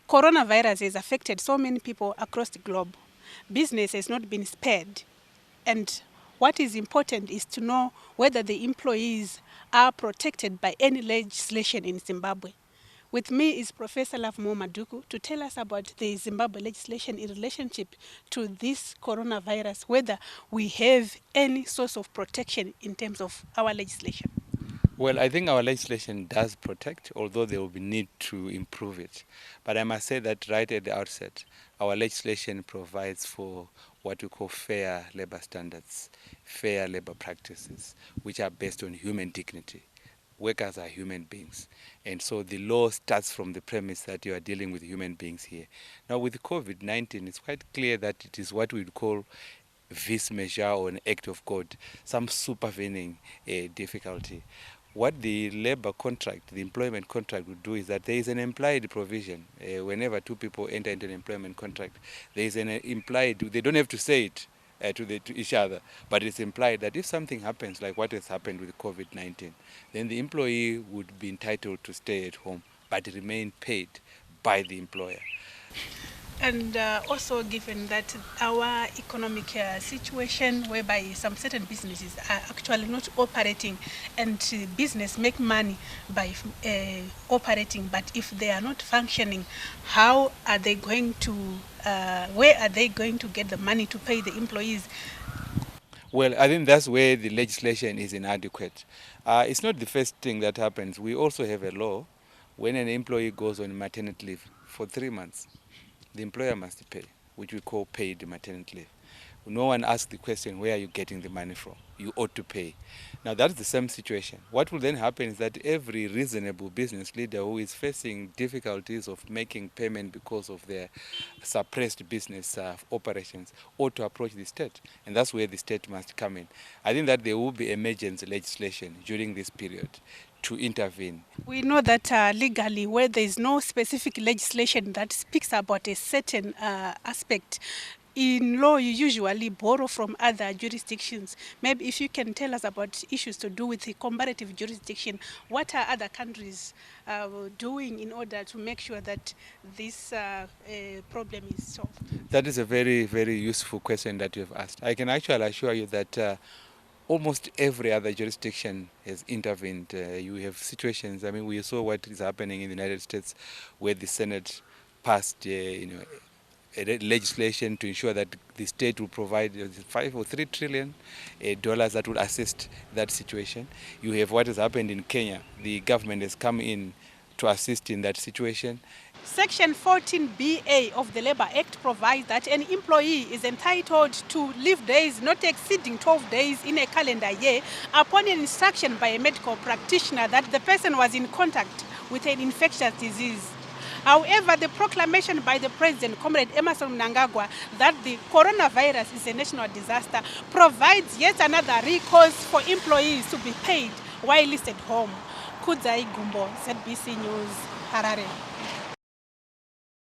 coronavirus has affected so many people across the globe. Business has not been spared. And what is important is to know whether the employees are protected by any legislation in Zimbabwe. With me is Professor Lovemore Madhuku to tell us about the Zimbabwe legislation in relationship to this coronavirus, whether we have any source of protection in terms of our legislation. Well, I think our legislation does protect, although there will be need to improve it. But I must say that right at the outset, our legislation provides for what we call fair labor standards, fair labor practices, which are based on human dignity. Workers are human beings. And so the law starts from the premise that you are dealing with human beings here. Now, with COVID-19, it's quite clear that it is what we would call vis measure or an act of God, some supervening difficulty. What the labor contract, the employment contract would do is that there is an implied provision. Whenever two people enter into an employment contract, there is an implied, they don't have to say it to each other, but it's implied that if something happens like what has happened with COVID-19, then the employee would be entitled to stay at home, but remain paid by the employer. And also given that our economic situation whereby some certain businesses are actually not operating, and business make money by operating, but if they are not functioning, how are they going to, where are they going to get the money to pay the employees? Well, I think that's where the legislation is inadequate. It's not the first thing that happens. We also have a law when an employee goes on maternity leave for 3 months. The employer must pay, which we call paid maternity leave. No one asks the question, where are you getting the money from? You ought to pay. Now, that's the same situation. What will then happen is that every reasonable business leader who is facing difficulties of making payment because of their suppressed business operations ought to approach the state. And that's where the state must come in. I think that there will be emergency legislation during this period to intervene. We know that legally, where there is no specific legislation that speaks about a certain aspect, in law you usually borrow from other jurisdictions. Maybe if you can tell us about issues to do with the comparative jurisdiction, what are other countries doing in order to make sure that this problem is solved? That is a very, very useful question that you have asked. I can actually assure you that almost every other jurisdiction has intervened. You have situations, I mean, we saw what is happening in the United States where the Senate passed legislation to ensure that the state will provide $5 or $3 trillion that will assist that situation. You have what has happened in Kenya. The government has come in to assist in that situation. Section 14BA of the Labour Act provides that an employee is entitled to leave days not exceeding 12 days in a calendar year upon an instruction by a medical practitioner that the person was in contact with an infectious disease. However, the proclamation by the President, Comrade Emerson Mnangagwa, that the coronavirus is a national disaster provides yet another recourse for employees to be paid while listed home. Kudzai Gumbo, ZBC News, Harare.